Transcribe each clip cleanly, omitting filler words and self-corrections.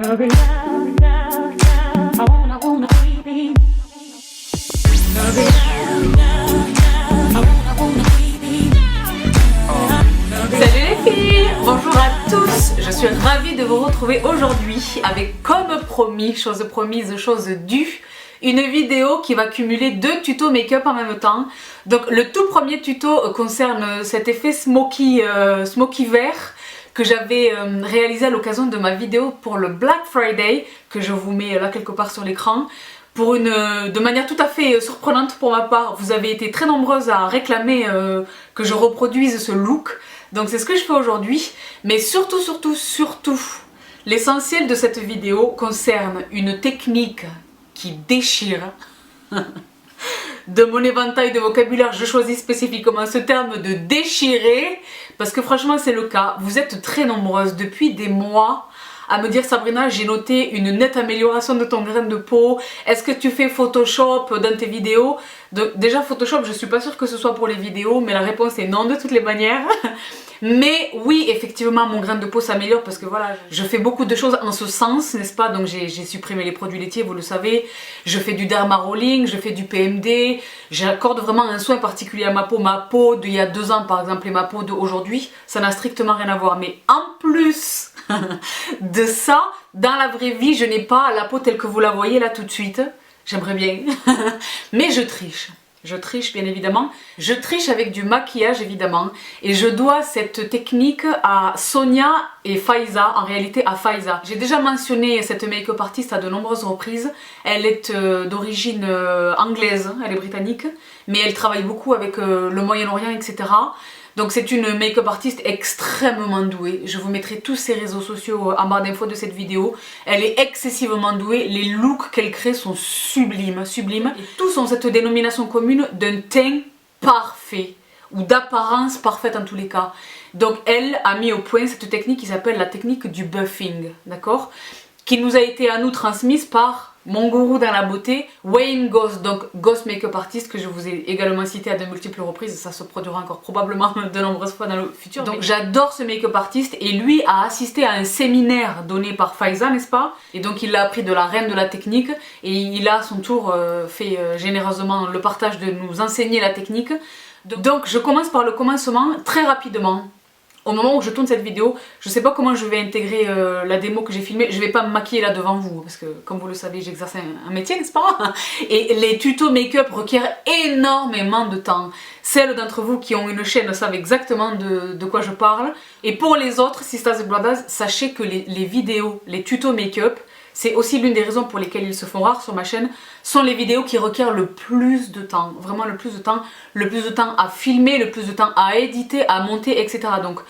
les filles, bonjour à tous, je suis ravie de vous retrouver aujourd'hui avec, comme promis, chose promise, chose due, une vidéo qui va cumuler deux tutos make-up en même temps. Donc le tout premier tuto concerne cet effet smoky vert que j'avais réalisé à l'occasion de ma vidéo pour le Black Friday, que je vous mets là quelque part sur l'écran. De manière tout à fait surprenante pour ma part, vous avez été très nombreuses à réclamer que je reproduise ce look. Donc c'est ce que je fais aujourd'hui. Mais surtout, l'essentiel de cette vidéo concerne une technique qui déchire. De mon éventail de vocabulaire, je choisis spécifiquement ce terme de déchirer, parce que franchement c'est le cas. Vous êtes très nombreuses depuis des mois à me dire: Sabrina, j'ai noté une nette amélioration de ton grain de peau, est-ce que tu fais Photoshop dans tes vidéos? Donc, déjà Photoshop, je suis pas sûre que ce soit pour les vidéos, mais la réponse est non de toutes les manières. Mais oui, effectivement, mon grain de peau s'améliore parce que voilà, je fais beaucoup de choses en ce sens, n'est-ce pas? Donc j'ai supprimé les produits laitiers, vous le savez. Je fais du derma rolling, je fais du PMD. J'accorde vraiment un soin particulier à ma peau. Ma peau d'il y a 2 ans par exemple et ma peau d'aujourd'hui, ça n'a strictement rien à voir. Mais en plus de ça, dans la vraie vie, je n'ai pas la peau telle que vous la voyez là tout de suite. J'aimerais bien. Mais je triche. Je triche bien évidemment, je triche avec du maquillage évidemment, et je dois cette technique à Sonia et Faiza, en réalité à Faiza. J'ai déjà mentionné cette make-up artiste à de nombreuses reprises. Elle est d'origine anglaise, elle est britannique, mais elle travaille beaucoup avec le Moyen-Orient, etc. Donc c'est une make-up artiste extrêmement douée. Je vous mettrai tous ses réseaux sociaux en barre d'infos de cette vidéo. Elle est excessivement douée. Les looks qu'elle crée sont sublimes, sublimes. Et tous ont cette dénomination commune d'un teint parfait, ou d'apparence parfaite en tous les cas. Donc elle a mis au point cette technique qui s'appelle la technique du buffing, d'accord? Qui nous a été à nous transmise par mon gourou dans la beauté, Wayne Goss, donc Goss Makeup Artist, que je vous ai également cité à de multiples reprises. Ça se produira encore probablement de nombreuses fois dans le futur. Donc j'adore ce make-up artist, et lui a assisté à un séminaire donné par Faiza, n'est-ce pas? Et donc il a appris de la reine de la technique, et il a à son tour fait généreusement le partage de nous enseigner la technique. Donc je commence par le commencement très rapidement. Au moment où je tourne cette vidéo, je sais pas comment je vais intégrer la démo que j'ai filmée. Je vais pas me maquiller là devant vous parce que, comme vous le savez, j'exerce un métier, n'est-ce pas? Et les tutos make-up requièrent énormément de temps. Celles d'entre vous qui ont une chaîne savent exactement de quoi je parle. Et pour les autres, Sisters et Brothers, sachez que les vidéos, les tutos make-up, c'est aussi l'une des raisons pour lesquelles ils se font rares sur ma chaîne, sont les vidéos qui requièrent le plus de temps, vraiment le plus de temps à filmer, le plus de temps à éditer, à monter, etc. Donc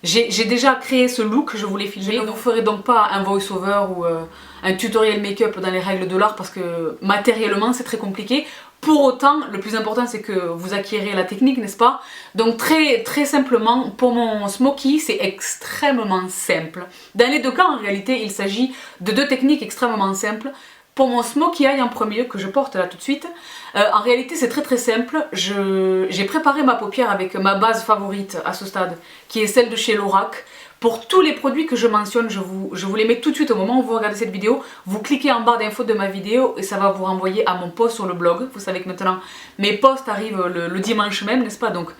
j'ai déjà créé ce look, je voulais filmer. Je ne vous ferai donc pas un voice-over ou un tutoriel make-up dans les règles de l'art parce que matériellement c'est très compliqué. Pour autant, le plus important c'est que vous acquérez la technique, n'est-ce pas? Donc très simplement, pour mon smoky, c'est extrêmement simple. Dans les deux cas, en réalité, il s'agit de deux techniques extrêmement simples. Pour mon smoky eye en premier, que je porte là tout de suite, en réalité c'est très simple. J'ai préparé ma paupière avec ma base favorite à ce stade, qui est celle de chez Lorac. Pour tous les produits que je mentionne, je vous les mets tout de suite au moment où vous regardez cette vidéo. Vous cliquez en barre d'infos de ma vidéo et ça va vous renvoyer à mon post sur le blog. Vous savez que maintenant mes posts arrivent le dimanche même, n'est-ce pas? Donc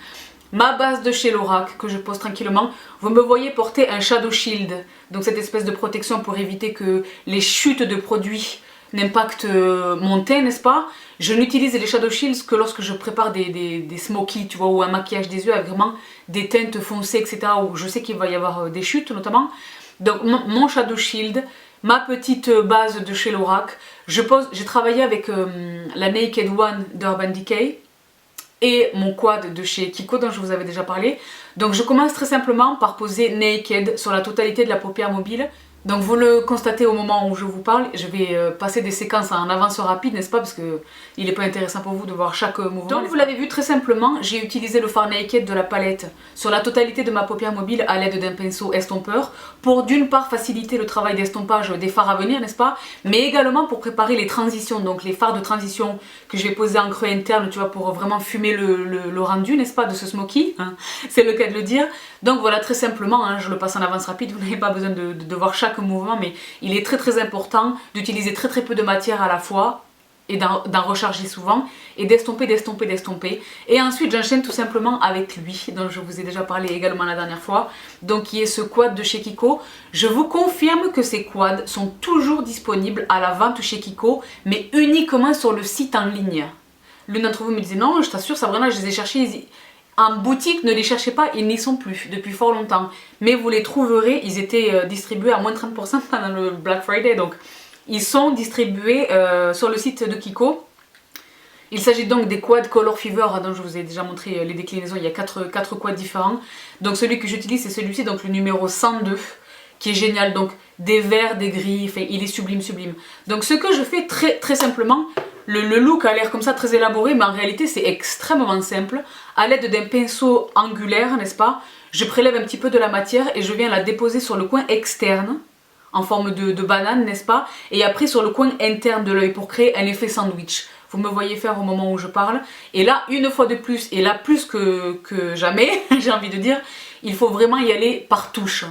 ma base de chez Lorac que je pose tranquillement. Vous me voyez porter un Shadow Shield, donc cette espèce de protection pour éviter que les chutes de produits n'impactent mon teint, n'est-ce pas? Je n'utilise les Shadow Shields que lorsque je prépare des smokies, tu vois, ou un maquillage des yeux avec vraiment des teintes foncées, etc. où je sais qu'il va y avoir des chutes notamment. Donc mon Shadow Shield, ma petite base de chez Lorac. J'ai travaillé avec la Naked One d'Urban Decay et mon quad de chez Kiko dont je vous avais déjà parlé. Donc je commence très simplement par poser Naked sur la totalité de la paupière mobile. Donc vous le constatez au moment où je vous parle, je vais passer des séquences en avance rapide, n'est-ce pas? Parce que il n'est pas intéressant pour vous de voir chaque mouvement. Donc vous l'avez vu très simplement, j'ai utilisé le fard Naked de la palette sur la totalité de ma paupière mobile à l'aide d'un pinceau estompeur pour d'une part faciliter le travail d'estompage des fards à venir, n'est-ce pas? Mais également pour préparer les transitions, donc les fards de transition que je vais poser en creux interne, tu vois, pour vraiment fumer le rendu, n'est-ce pas, de ce smoky, hein, c'est le cas de le dire. Donc voilà, très simplement, hein, je le passe en avance rapide, vous n'avez pas besoin de voir chaque chaque mouvement, mais il est très important d'utiliser très peu de matière à la fois et d'en recharger souvent et d'estomper. Et ensuite j'enchaîne tout simplement avec lui, dont je vous ai déjà parlé également la dernière fois, donc qui est ce quad de chez Kiko. Je vous confirme que ces quads sont toujours disponibles à la vente chez Kiko, mais uniquement sur le site en ligne. L'une d'entre vous me disait non, je t'assure Sabrina, je les ai cherchés en boutique, ne les cherchez pas, ils n'y sont plus depuis fort longtemps, mais vous les trouverez, ils étaient distribués à moins de 30% pendant le Black Friday, donc ils sont distribués sur le site de Kiko. Il s'agit donc des quads Color Fever dont je vous ai déjà montré les déclinaisons, il y a 4 quads différents. Donc celui que j'utilise c'est celui-ci, donc le numéro 102, qui est génial, donc des verts, des gris, enfin, il est sublime. Donc ce que je fais très simplement, le look a l'air comme ça très élaboré, mais en réalité c'est extrêmement simple. À l'aide d'un pinceau angulaire, n'est-ce pas, je prélève un petit peu de la matière et je viens la déposer sur le coin externe, en forme de banane, n'est-ce pas, et après sur le coin interne de l'œil pour créer un effet sandwich. Vous me voyez faire au moment où je parle. Et là, une fois de plus, et là plus que jamais, j'ai envie de dire, il faut vraiment y aller par touche.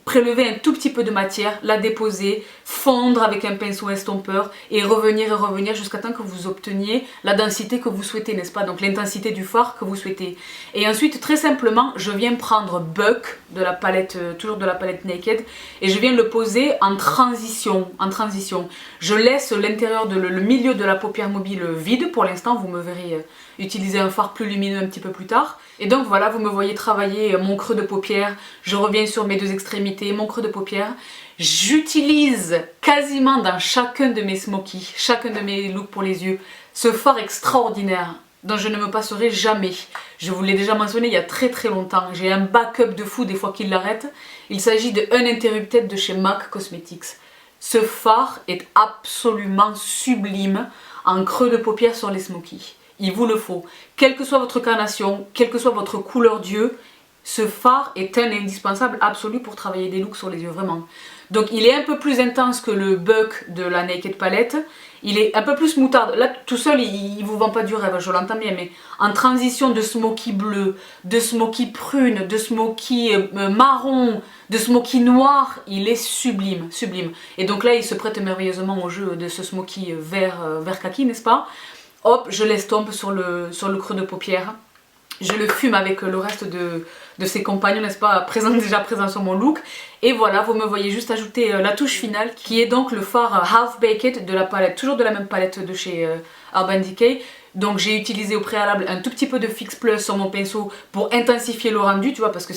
Prélever un tout petit peu de matière, la déposer, fondre avec un pinceau estompeur et revenir jusqu'à temps que vous obteniez la densité que vous souhaitez, n'est-ce pas? Donc l'intensité du fard que vous souhaitez. Et ensuite, très simplement, je viens prendre Buck de la palette, toujours de la palette Naked, et je viens le poser en transition. Je laisse l'intérieur, le milieu de la paupière mobile vide pour l'instant, vous me verrez utiliser un fard plus lumineux un petit peu plus tard. Et donc voilà, vous me voyez travailler mon creux de paupière, je reviens sur mes deux extrémités, mon creux de paupière. J'utilise quasiment dans chacun de mes smokies, chacun de mes looks pour les yeux, ce fard extraordinaire dont je ne me passerai jamais. Je vous l'ai déjà mentionné il y a très longtemps, j'ai un backup de fou des fois qu'il l'arrête. Il s'agit de Uninterrupted de chez MAC Cosmetics. Ce fard est absolument sublime en creux de paupière sur les smokies. Il vous le faut. Quelle que soit votre carnation, quelle que soit votre couleur d'yeux, ce fard est un indispensable absolu pour travailler des looks sur les yeux, vraiment. Donc il est un peu plus intense que le Buck de la Naked Palette. Il est un peu plus moutarde. Là, tout seul, il vous vend pas du rêve, je l'entends bien, mais en transition de smoky bleu, de smoky prune, de smoky marron, de smoky noir, il est sublime. Et donc là, il se prête merveilleusement au jeu de ce smoky vert kaki, n'est-ce pas? Hop, je l'estompe sur le creux de paupière. Je le fume avec le reste de ses compagnons, n'est-ce pas, déjà présents sur mon look. Et voilà, vous me voyez juste ajouter la touche finale, qui est donc le fard Half Baked de la palette, toujours de la même palette de chez Urban Decay. Donc j'ai utilisé au préalable un tout petit peu de Fix Plus sur mon pinceau pour intensifier le rendu, tu vois, parce que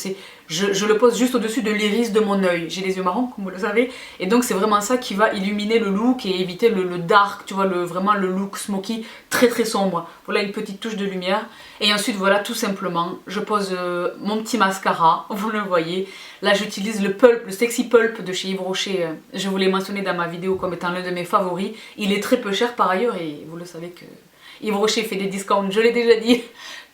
je le pose juste au-dessus de l'iris de mon œil. J'ai les yeux marrons, comme vous le savez, et donc c'est vraiment ça qui va illuminer le look et éviter le dark, tu vois, vraiment le look smoky très sombre. Voilà une petite touche de lumière. Et ensuite voilà, tout simplement, je pose mon petit mascara, vous le voyez. Là j'utilise le Sexy Pulp de chez Yves Rocher, je vous l'ai mentionné dans ma vidéo comme étant l'un de mes favoris. Il est très peu cher par ailleurs et vous le savez que Yves Rocher fait des discounts, je l'ai déjà dit,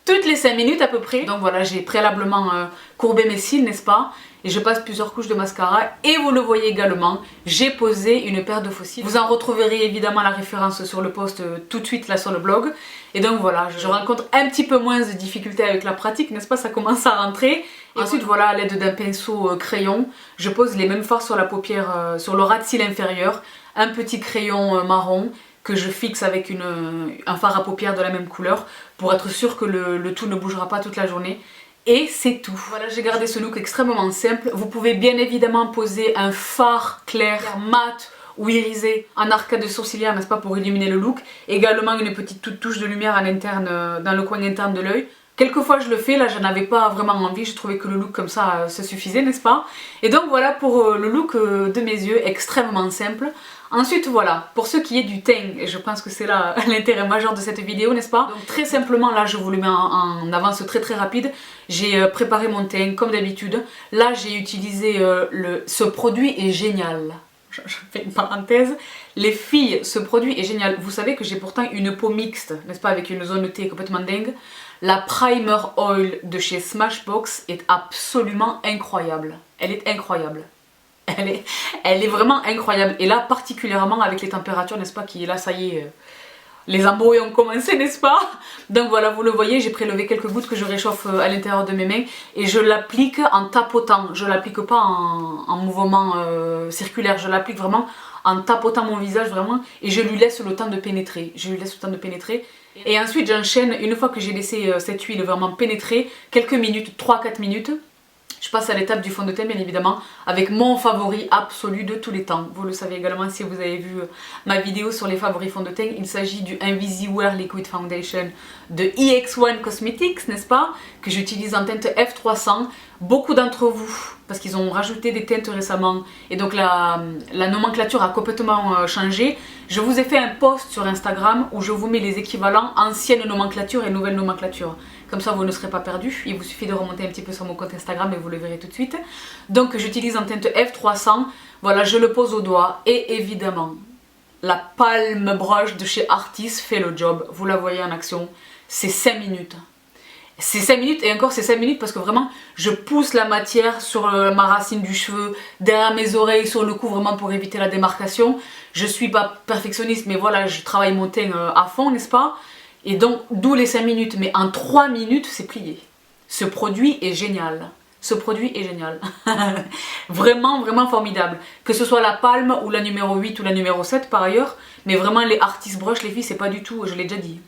toutes les 5 minutes à peu près. Donc voilà, j'ai préalablement courbé mes cils, n'est-ce pas? Et je passe plusieurs couches de mascara. Et vous le voyez également, j'ai posé une paire de faux cils. Vous en retrouverez évidemment la référence sur le post tout de suite là sur le blog. Et donc voilà, je rencontre un petit peu moins de difficultés avec la pratique, n'est-ce pas? Ça commence à rentrer. Et ensuite voilà, à l'aide d'un pinceau crayon, je pose les mêmes fards sur la paupière, sur le ras de cils inférieur. Un petit crayon marron que je fixe avec un fard à paupières de la même couleur pour être sûr que le tout ne bougera pas toute la journée. Et c'est tout. Voilà, j'ai gardé ce look extrêmement simple. Vous pouvez bien évidemment poser un fard clair, mat ou irisé en arcade sourcilière, n'est-ce pas, pour illuminer le look. Également une petite touche de lumière en interne, dans le coin interne de l'œil. Quelquefois je le fais, là j'en avais pas vraiment envie, je trouvais que le look comme ça se suffisait, n'est-ce pas? Et donc voilà pour le look de mes yeux, extrêmement simple. Ensuite voilà, pour ce qui est du teint, et je pense que c'est là l'intérêt majeur de cette vidéo, n'est-ce pas? Donc très simplement, là je vous le mets en avance très rapide, j'ai préparé mon teint comme d'habitude. Là j'ai utilisé, ce produit est génial. Je fais une parenthèse, les filles, ce produit est génial. Vous savez que j'ai pourtant une peau mixte, n'est-ce pas, avec une zone T complètement dingue. La Primer Oil de chez Smashbox est absolument incroyable. Elle est incroyable. Elle est vraiment incroyable. Et là, particulièrement avec les températures, n'est-ce pas, qui est là, ça y est, les embrouilles ont commencé, n'est-ce pas? Donc voilà, vous le voyez, j'ai prélevé quelques gouttes que je réchauffe à l'intérieur de mes mains et je l'applique en tapotant. Je l'applique pas en mouvement circulaire, je l'applique vraiment en tapotant mon visage vraiment et je lui laisse le temps de pénétrer. Je lui laisse le temps de pénétrer. Et ensuite j'enchaîne, une fois que j'ai laissé cette huile vraiment pénétrer, quelques minutes, 3-4 minutes, je passe à l'étape du fond de teint bien évidemment, avec mon favori absolu de tous les temps. Vous le savez également si vous avez vu ma vidéo sur les favoris fonds de teint. Il s'agit du Invisiwear Liquid Foundation de EX1 Cosmetics, n'est-ce pas? Que j'utilise en teinte F300. Beaucoup d'entre vous, parce qu'ils ont rajouté des teintes récemment, et donc la nomenclature a complètement changé. Je vous ai fait un post sur Instagram où je vous mets les équivalents ancienne nomenclature et nouvelle nomenclature. Comme ça vous ne serez pas perdus, il vous suffit de remonter un petit peu sur mon compte Instagram et vous le verrez tout de suite. Donc j'utilise en teinte F300, voilà, je le pose au doigt et évidemment la Palm Brush de chez Artis fait le job, vous la voyez en action, c'est 5 minutes. C'est 5 minutes et encore c'est 5 minutes parce que vraiment je pousse la matière sur ma racine du cheveu, derrière mes oreilles, sur le cou vraiment pour éviter la démarcation. Je suis pas perfectionniste mais voilà, je travaille mon teint à fond, n'est-ce pas? Et donc d'où les 5 minutes, mais en 3 minutes c'est plié. Ce produit est génial. Ce produit est génial. Vraiment, vraiment formidable. Que ce soit la Palme ou la numéro 8 ou la numéro 7 par ailleurs, mais vraiment les Artis Brush les filles c'est pas du tout, je l'ai déjà dit,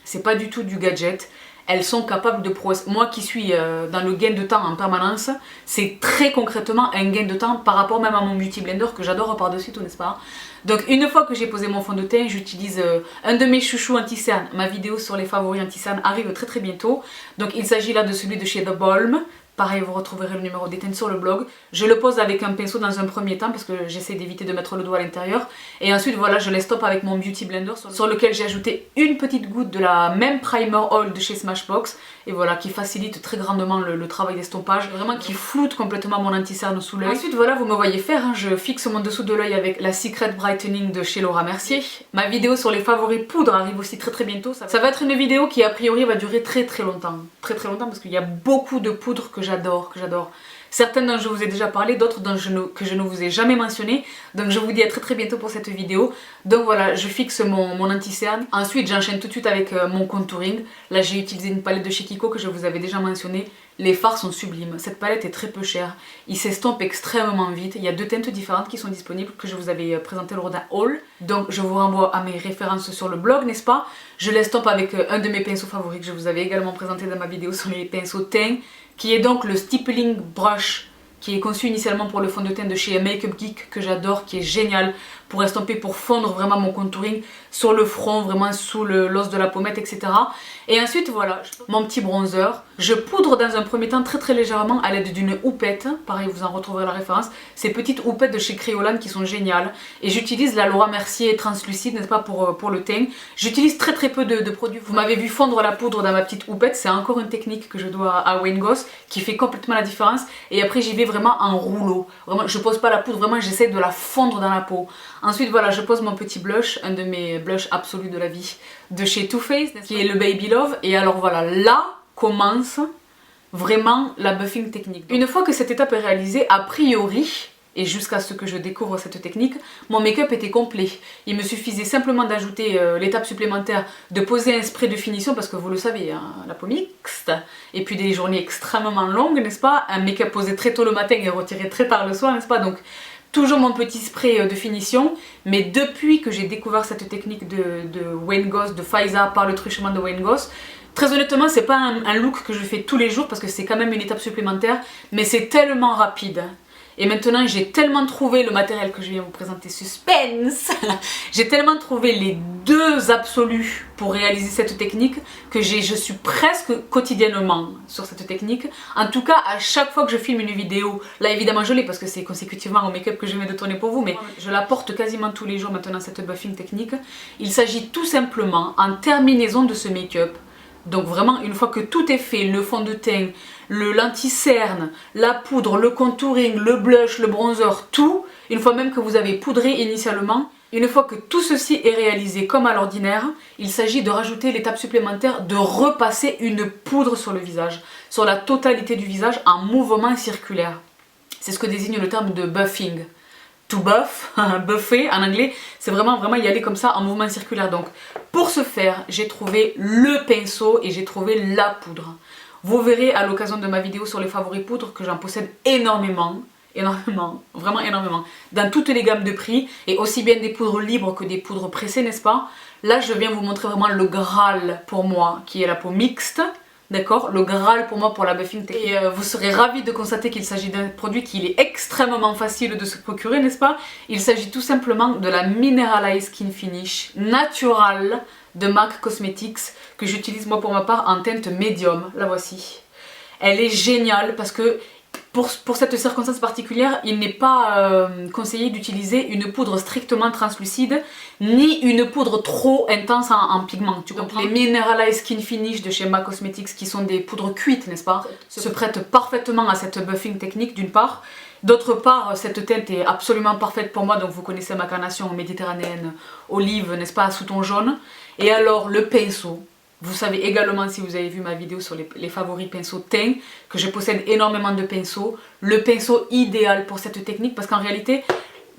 c'est pas du tout du gadget. Elles sont capables de prouesses. Moi qui suis dans le gain de temps en permanence, c'est très concrètement un gain de temps par rapport même à mon Beauty Blender que j'adore par-dessus tout, n'est-ce pas? Donc une fois que j'ai posé mon fond de teint, j'utilise un de mes chouchous anti-cerne. Ma vidéo sur les favoris anti-cerne arrive très bientôt. Donc il s'agit là de celui de chez The Balm. Pareil, vous retrouverez le numéro des teintes sur le blog. Je le pose avec un pinceau dans un premier temps parce que j'essaie d'éviter de mettre le doigt à l'intérieur. Et ensuite, voilà, je laisse top avec mon Beauty Blender sur lequel j'ai ajouté une petite goutte de la même Primer Oil de chez Smashbox. Et voilà, qui facilite très grandement le travail d'estompage. Vraiment qui floute complètement mon anti-cerne sous l'œil. Ensuite, voilà, vous me voyez faire. Hein, je fixe mon dessous de l'œil avec la Secret Brightening de chez Laura Mercier. Ma vidéo sur les favoris poudre arrive aussi très bientôt. Ça va être une vidéo qui a priori va durer très longtemps. Très longtemps parce qu'il y a beaucoup de poudres que j'adore. Certaines dont je vous ai déjà parlé, d'autres que je ne vous ai jamais mentionné. Donc je vous dis à très bientôt pour cette vidéo. Donc voilà, je fixe mon anti-cerne. Ensuite j'enchaîne tout de suite avec mon contouring. Là j'ai utilisé une palette de chez Kiko que je vous avais déjà mentionné. Les fards sont sublimes. Cette palette est très peu chère. Ils s'estompent extrêmement vite. Il y a 2 teintes différentes qui sont disponibles que je vous avais présenté lors d'un haul. Donc je vous renvoie à mes références sur le blog, n'est-ce pas? Je l'estompe avec un de mes pinceaux favoris que je vous avais également présenté dans ma vidéo sur les pinceaux teint, qui est donc le Stippling Brush, qui est conçu initialement pour le fond de teint de chez Makeup Geek, que j'adore, qui est génial pour estomper, pour fondre vraiment mon contouring sur le front, vraiment sous l'os de la pommette, etc. Et ensuite voilà, mon petit bronzer. Je poudre dans un premier temps très légèrement à l'aide d'une houppette, pareil vous en retrouverez la référence, ces petites houpettes de chez Crayolan qui sont géniales. Et j'utilise la Laura Mercier translucide, n'est-ce pas, pour le teint. J'utilise très peu de produits. Vous m'avez vu fondre la poudre dans ma petite houppette, c'est encore une technique que je dois à Wayne Goss qui fait complètement la différence. Et après j'y vais vraiment en rouleau. Vraiment, je pose pas la poudre, vraiment j'essaie de la fondre dans la peau. Ensuite voilà, je pose mon petit blush, un de mes blushs absolus de la vie, de chez Too Faced, qui est le Baby Love. Et alors voilà, là commence vraiment la buffing technique. Une fois que cette étape est réalisée, a priori, et jusqu'à ce que je découvre cette technique, mon make-up était complet. Il me suffisait simplement d'ajouter l'étape supplémentaire de poser un spray de finition, parce que vous le savez, hein, la peau mixte, et puis des journées extrêmement longues, n'est-ce pas? Un make-up posé très tôt le matin et retiré très tard le soir, n'est-ce pas? Donc toujours mon petit spray de finition, mais depuis que j'ai découvert cette technique de Wayne Goss, de Faiza par le truchement de Wayne Goss, très honnêtement c'est pas un look que je fais tous les jours parce que c'est quand même une étape supplémentaire, mais c'est tellement rapide. Et maintenant j'ai tellement trouvé le matériel que je viens vous présenter, suspense. J'ai tellement trouvé les 2 absolus pour réaliser cette technique que je suis presque quotidiennement sur cette technique. En tout cas à chaque fois que je filme une vidéo, là évidemment je l'ai parce que c'est consécutivement au make-up que je viens de tourner pour vous, mais je la porte quasiment tous les jours maintenant cette buffing technique. Il s'agit tout simplement en terminaison de ce make-up. Donc vraiment une fois que tout est fait, le fond de teint, l'anti-cerne, la poudre, le contouring, le blush, le bronzer, tout, une fois même que vous avez poudré initialement, une fois que tout ceci est réalisé comme à l'ordinaire, il s'agit de rajouter l'étape supplémentaire de repasser une poudre sur le visage, sur la totalité du visage en mouvement circulaire. C'est ce que désigne le terme de buffing. to buff, buffer en anglais, c'est vraiment y aller comme ça en mouvement circulaire. Donc pour ce faire, j'ai trouvé le pinceau et j'ai trouvé la poudre. Vous verrez à l'occasion de ma vidéo sur les favoris poudres que j'en possède énormément, vraiment énormément, dans toutes les gammes de prix, et aussi bien des poudres libres que des poudres pressées, n'est-ce pas? Là je viens vous montrer vraiment le Graal pour moi, qui est la peau mixte, d'accord? Le Graal pour moi pour la buffing technique. Et vous serez ravis de constater qu'il s'agit d'un produit qui est extrêmement facile de se procurer, n'est-ce pas? Il s'agit tout simplement de la Mineralized Skin Finish Natural de MAC Cosmetics, que j'utilise moi pour ma part en teinte médium, la voici. Elle est géniale parce que pour cette circonstance particulière, il n'est pas conseillé d'utiliser une poudre strictement translucide, ni une poudre trop intense en pigment. Tu comprends? Les Mineralized Skin Finish de chez MAC Cosmetics, qui sont des poudres cuites, n'est-ce pas, se prêtent parfaitement à cette buffing technique d'une part. D'autre part, cette teinte est absolument parfaite pour moi, donc vous connaissez ma carnation méditerranéenne olive, n'est-ce pas, sous ton jaune. Et alors le pinceau, vous savez également si vous avez vu ma vidéo sur les favoris pinceaux teint, que je possède énormément de pinceaux. Le pinceau idéal pour cette technique, parce qu'en réalité,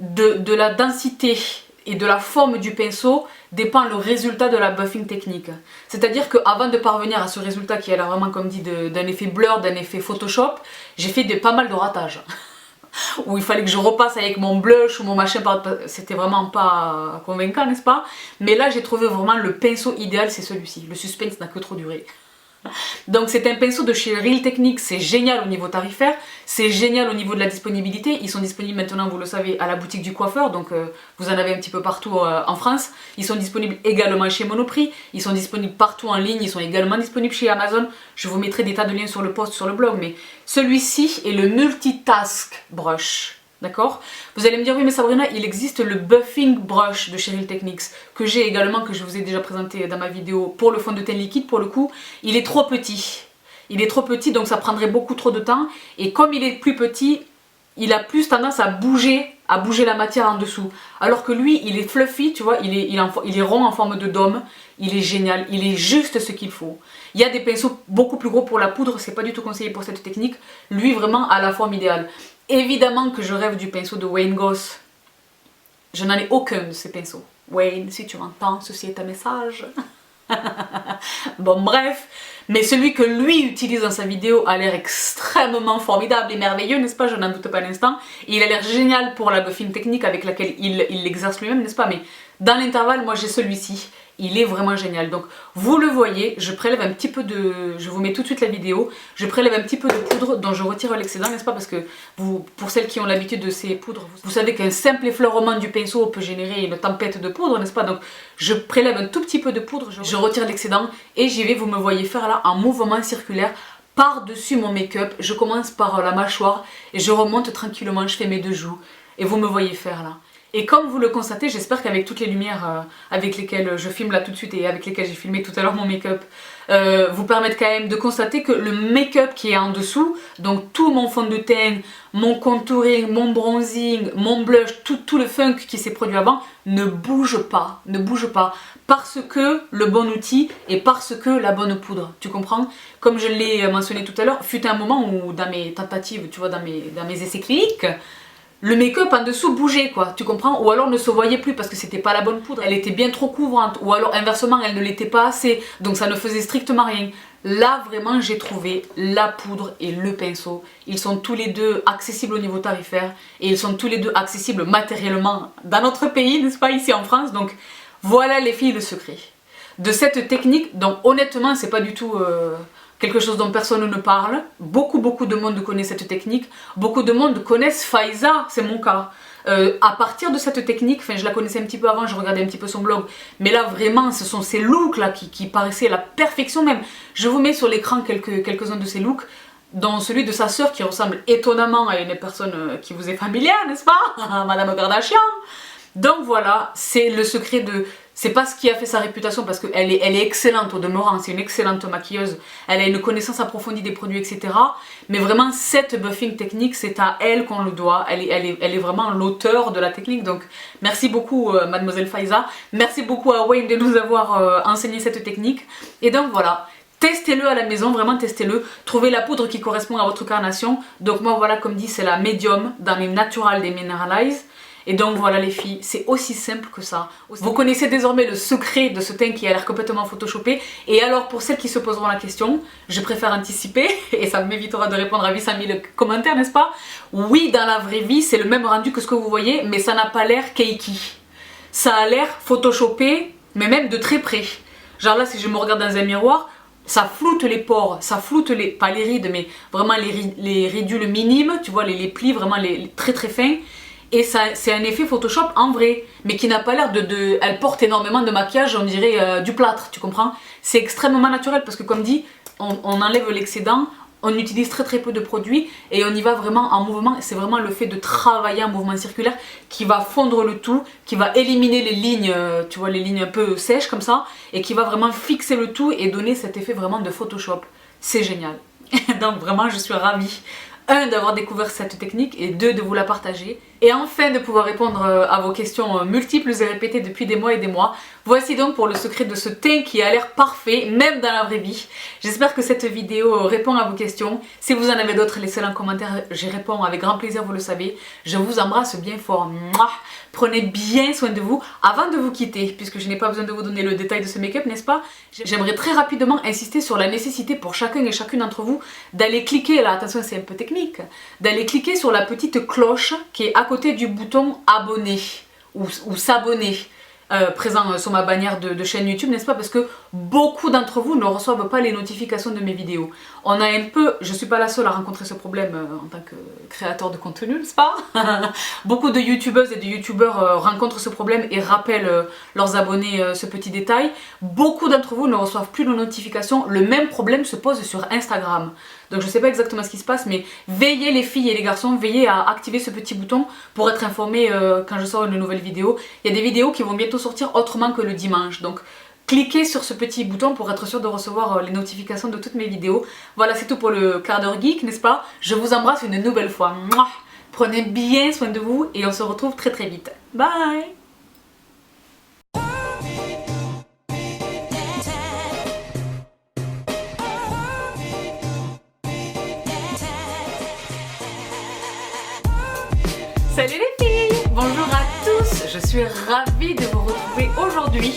de la densité et de la forme du pinceau dépend le résultat de la buffing technique. C'est-à-dire qu'avant de parvenir à ce résultat qui a l'air vraiment, comme dit, d'un effet blur, d'un effet Photoshop, j'ai fait pas mal de ratages. Où il fallait que je repasse avec mon blush ou mon machin, c'était vraiment pas convaincant, n'est-ce pas? Mais là j'ai trouvé vraiment le pinceau idéal, c'est celui-ci. Le suspense n'a que trop duré. Donc c'est un pinceau de chez Real Techniques, c'est génial au niveau tarifaire, c'est génial au niveau de la disponibilité. Ils sont disponibles maintenant, vous le savez, à la boutique du coiffeur, donc vous en avez un petit peu partout en France. Ils sont disponibles également chez Monoprix, ils sont disponibles partout en ligne, ils sont également disponibles chez Amazon. Je vous mettrai des tas de liens sur le post, sur le blog, mais celui-ci est le Multitask Brush. D'accord? Vous allez me dire, oui mais Sabrina, il existe le Buffing Brush de chez Real Techniques, que j'ai également, que je vous ai déjà présenté dans ma vidéo pour le fond de teint liquide. Pour le coup, il est trop petit. Il est trop petit, donc ça prendrait beaucoup trop de temps. Et comme il est plus petit, il a plus tendance à bouger la matière en dessous. Alors que lui, il est fluffy, tu vois, il est rond en forme de dôme. Il est génial, il est juste ce qu'il faut. Il y a des pinceaux beaucoup plus gros pour la poudre, c'est pas du tout conseillé pour cette technique. Lui, vraiment, à la forme idéale. Évidemment que je rêve du pinceau de Wayne Goss. Je n'en ai aucun de ces pinceaux. Wayne, si tu m'entends, ceci est un message. Bon bref, mais celui que lui utilise dans sa vidéo a l'air extrêmement formidable et merveilleux, n'est-ce pas? Je n'en doute pas un instant. Et il a l'air génial pour la buffing technique avec laquelle il l'exerce lui-même, n'est-ce pas? Mais dans l'intervalle, moi j'ai celui-ci. Il est vraiment génial. Donc vous le voyez, je prélève un petit peu de... Je vous mets tout de suite la vidéo. Je prélève un petit peu de poudre dont je retire l'excédent, n'est-ce pas? Parce que vous, pour celles qui ont l'habitude de ces poudres, vous savez qu'un simple effleurement du pinceau peut générer une tempête de poudre, n'est-ce pas? Donc je prélève un tout petit peu de poudre, je retire l'excédent et j'y vais, vous me voyez faire là un mouvement circulaire par-dessus mon make-up. Je commence par la mâchoire et je remonte tranquillement, je fais mes deux joues et vous me voyez faire là. Et comme vous le constatez, j'espère qu'avec toutes les lumières avec lesquelles je filme là tout de suite et avec lesquelles j'ai filmé tout à l'heure mon make-up, vous permettent quand même de constater que le make-up qui est en dessous, donc tout mon fond de teint, mon contouring, mon bronzing, mon blush, tout le funk qui s'est produit avant, ne bouge pas, parce que le bon outil et parce que la bonne poudre, tu comprends? Comme je l'ai mentionné tout à l'heure, fut un moment où dans mes tentatives, tu vois, dans mes essais cliniques, le make-up en dessous bougeait quoi, tu comprends? Ou alors ne se voyait plus parce que c'était pas la bonne poudre, elle était bien trop couvrante, ou alors inversement elle ne l'était pas assez, donc ça ne faisait strictement rien. Là vraiment j'ai trouvé la poudre et le pinceau, ils sont tous les deux accessibles au niveau tarifaire et ils sont tous les deux accessibles matériellement dans notre pays, n'est-ce pas, ici en France. Donc voilà les filles le secret de cette technique, donc honnêtement c'est pas du tout... quelque chose dont personne ne parle. Beaucoup de monde connaît cette technique. Beaucoup de monde connaissent Faiza, c'est mon cas. À partir de cette technique, enfin je la connaissais un petit peu avant, je regardais un petit peu son blog, mais là vraiment ce sont ces looks là qui paraissaient la perfection même. Je vous mets sur l'écran quelques-uns de ces looks, dont celui de sa sœur qui ressemble étonnamment à une personne qui vous est familière, n'est-ce pas? Madame Kardashian. Donc voilà, c'est le secret de... C'est pas ce qui a fait sa réputation parce qu'elle est excellente au demeurant, c'est une excellente maquilleuse, elle a une connaissance approfondie des produits, etc. Mais vraiment, cette buffing technique, c'est à elle qu'on le doit, elle est vraiment l'auteur de la technique. Donc merci beaucoup Mademoiselle Faiza, merci beaucoup à Wayne de nous avoir enseigné cette technique. Et donc voilà, testez-le à la maison, vraiment testez-le, trouvez la poudre qui correspond à votre carnation. Donc moi voilà, comme dit, c'est la médium dans les naturales des Mineralized. Et donc voilà les filles, c'est aussi simple que ça. Vous connaissez désormais le secret de ce teint qui a l'air complètement photoshopé. Et alors pour celles qui se poseront la question, je préfère anticiper, et ça m'évitera de répondre à 800 000 commentaires, n'est-ce pas? Oui, dans la vraie vie, c'est le même rendu que ce que vous voyez, mais ça n'a pas l'air cakey. Ça a l'air photoshopé, mais même de très près. Genre là, si je me regarde dans un miroir, ça floute les pores, ça floute les, pas les rides, mais vraiment les ridules minimes, tu vois, les plis vraiment les très très fins. Et c'est un effet Photoshop en vrai, mais qui n'a pas l'air de... Elle porte énormément de maquillage, on dirait du plâtre, tu comprends? C'est extrêmement naturel parce que comme dit, on enlève l'excédent, on utilise très très peu de produits et on y va vraiment en mouvement. C'est vraiment le fait de travailler en mouvement circulaire qui va fondre le tout, qui va éliminer les lignes, tu vois, les lignes un peu sèches comme ça, et qui va vraiment fixer le tout et donner cet effet vraiment de Photoshop. C'est génial. Donc vraiment, je suis ravie. 1 d'avoir découvert cette technique et 2 de vous la partager. Et enfin de pouvoir répondre à vos questions multiples et répétées depuis des mois et des mois. Voici donc pour le secret de ce teint qui a l'air parfait, même dans la vraie vie. J'espère que cette vidéo répond à vos questions. Si vous en avez d'autres, laissez-les en commentaire, j'y réponds avec grand plaisir, vous le savez. Je vous embrasse bien fort. Mouah. Prenez bien soin de vous avant de vous quitter, puisque je n'ai pas besoin de vous donner le détail de ce make-up, n'est-ce pas? J'aimerais très rapidement insister sur la nécessité pour chacun et chacune d'entre vous d'aller cliquer, là attention c'est un peu technique, d'aller cliquer sur la petite cloche qui est à côté du bouton abonner ou s'abonner. Présent sur ma bannière de chaîne YouTube, n'est-ce pas? Parce que beaucoup d'entre vous ne reçoivent pas les notifications de mes vidéos. On a un peu, je suis pas la seule à rencontrer ce problème en tant que créateur de contenu, n'est-ce pas? Beaucoup de youtubeuses et de youtubeurs rencontrent ce problème et rappellent leurs abonnés ce petit détail. Beaucoup d'entre vous ne reçoivent plus de notifications. Le même problème se pose sur Instagram. Donc je sais pas exactement ce qui se passe, mais veillez les filles et les garçons, veillez à activer ce petit bouton pour être informés quand je sors une nouvelle vidéo. Il y a des vidéos qui vont bientôt sortir autrement que le dimanche, donc cliquez sur ce petit bouton pour être sûr de recevoir les notifications de toutes mes vidéos. Voilà, c'est tout pour le quart d'heure geek, n'est-ce pas? Je vous embrasse une nouvelle fois. Mouah. Prenez bien soin de vous et on se retrouve très très vite. Bye! Salut les filles! Bonjour à tous! Je suis ravie de vous retrouver aujourd'hui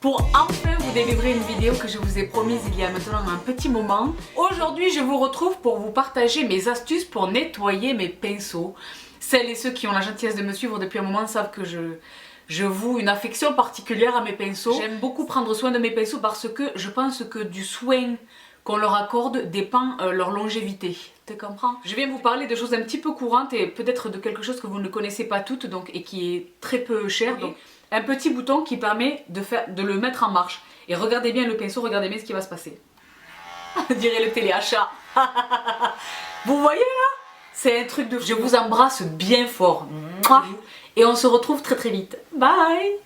pour enfin vous délivrer une vidéo que je vous ai promise il y a maintenant un petit moment. Aujourd'hui, je vous retrouve pour vous partager mes astuces pour nettoyer mes pinceaux. Celles et ceux qui ont la gentillesse de me suivre depuis un moment savent que je voue une affection particulière à mes pinceaux. J'aime beaucoup prendre soin de mes pinceaux parce que je pense que du soin qu'on leur accorde dépend leur longévité. Tu comprends? Je vais vous parler de choses un petit peu courantes et peut-être de quelque chose que vous ne connaissez pas toutes donc, et qui est très peu cher. Oui. Donc, un petit bouton qui permet de le mettre en marche. Et regardez bien le pinceau, regardez bien ce qui va se passer. On dirait le téléachat. Vous voyez là? C'est un truc de fou. Je vous embrasse bien fort. Et on se retrouve très très vite. Bye!